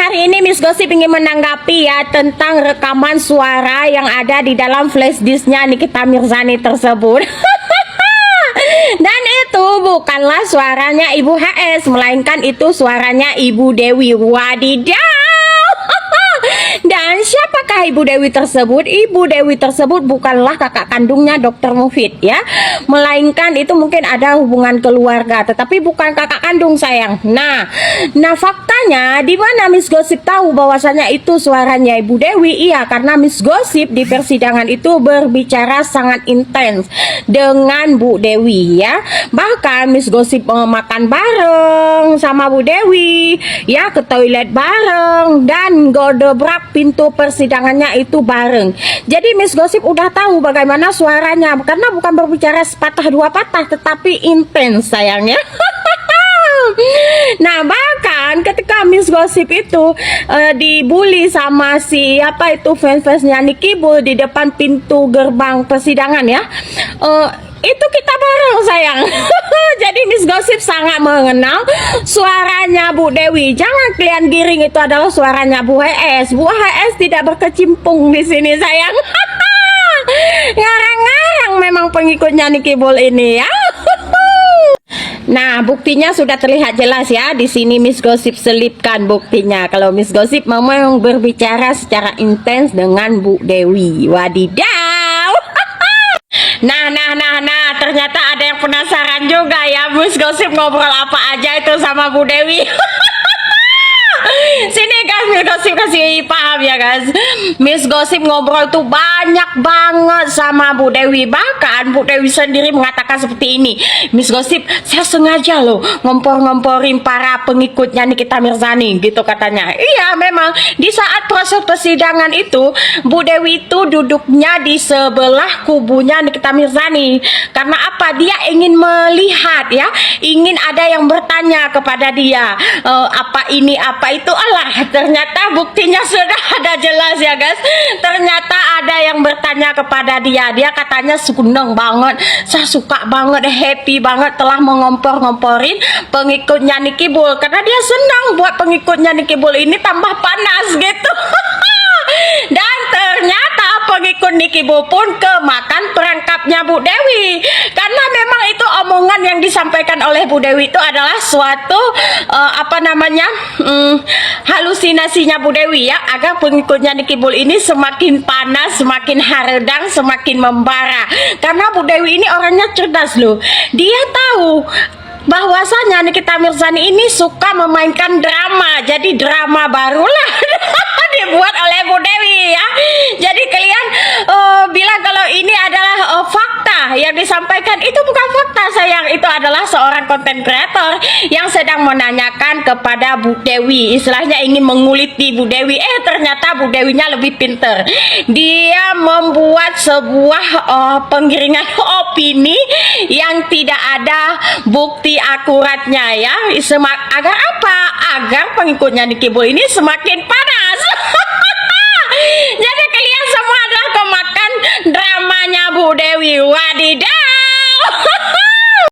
hari ini Miss Gosip ingin menanggapi ya tentang rekaman suara yang ada di dalam flash disknya Nikita Mirzani tersebut. Dan itu bukanlah suaranya Ibu HS, melainkan itu suaranya Ibu Dewi. Wadidaw. Dan siapakah Ibu Dewi tersebut? Ibu Dewi tersebut bukanlah kakak kandungnya Dr. Mufid ya, melainkan itu mungkin ada hubungan keluarga, tetapi bukan kakak kandung sayang. Nah faktanya di mana Miss Gosip tahu bahwasanya itu suaranya Ibu Dewi? Iya, karena Miss Gosip di persidangan itu berbicara sangat intens dengan Bu Dewi ya. Bahkan Miss Gosip makan bareng sama Bu Dewi ya, ke toilet bareng dan godobrak pintu persidangannya itu bareng. Jadi Miss Gosip udah tahu bagaimana suaranya, karena bukan berbicara sepatah dua patah tetapi intens sayangnya. Nah bahkan ketika Miss Gosip itu dibully sama siapa itu fans-fansnya Nicky Bull di depan pintu gerbang persidangan ya, itu kita bareng sayang. Jadi Miss Gosip sangat mengenal suaranya Bu Dewi. Jangan kalian giring itu adalah suaranya Bu HS. Bu HS tidak berkecimpung di sini sayang. Ngarang-ngarang memang pengikutnya Nicky Bull ini ya. Nah, buktinya sudah terlihat jelas ya. Di sini Miss Gosip selipkan buktinya kalau Miss Gosip memang berbicara secara intens dengan Bu Dewi. Wadidaw. Nah, ternyata ada yang penasaran juga ya, Miss Gosip ngobrol apa aja itu sama Bu Dewi. Sini guys, Miss Gosip kasih paham ya guys. Miss Gosip ngobrol tuh banyak banget sama Bu Dewi. Bahkan Bu Dewi sendiri mengatakan seperti ini, Miss Gosip, saya sengaja loh ngompor-ngomporin para pengikutnya Nikita Mirzani gitu katanya. Iya memang di saat proses persidangan itu Bu Dewi itu duduknya di sebelah kubunya Nikita Mirzani. Karena apa? Dia ingin melihat ya, ingin ada yang bertanya kepada dia, apa ini apa itu. Allah, ternyata buktinya sudah ada jelas ya guys. Ternyata ada yang bertanya kepada dia. Dia katanya seneng banget, saya suka banget, happy banget telah mengompor-ngomporin pengikutnya Nicky Bull, karena dia senang buat pengikutnya Nicky Bull ini tambah panas gitu. Dan ternyata pengikut Nicky Bull pun kemakan perangkapnya Bu Dewi, karena memang itu omongan yang disampaikan oleh Bu Dewi itu adalah suatu halusinasinya Bu Dewi ya, agar pengikutnya Nicky Bull ini semakin panas, semakin haredang, semakin membara. Karena Bu Dewi ini orangnya cerdas loh. Dia tahu bahwasanya Nikita Mirzani ini suka memainkan drama. Jadi drama barulah dibuat oleh Bu Dewi ya. Jadi kalian bilang kalau ini adalah fakta yang disampaikan, itu bukan fakta sayang. Itu adalah seorang konten kreator yang sedang menanyakan kepada Bu Dewi, istilahnya ingin menguliti Bu Dewi. Ternyata Bu Dewinya lebih pinter. Dia membuat sebuah penggiringan opini yang tidak ada bukti akuratnya ya. Agar apa? Agar pengikutnya Nicky Bull ini semakin panas. Jadi kalian semua adalah kemakan dramanya Bu Dewi. Wadidaw.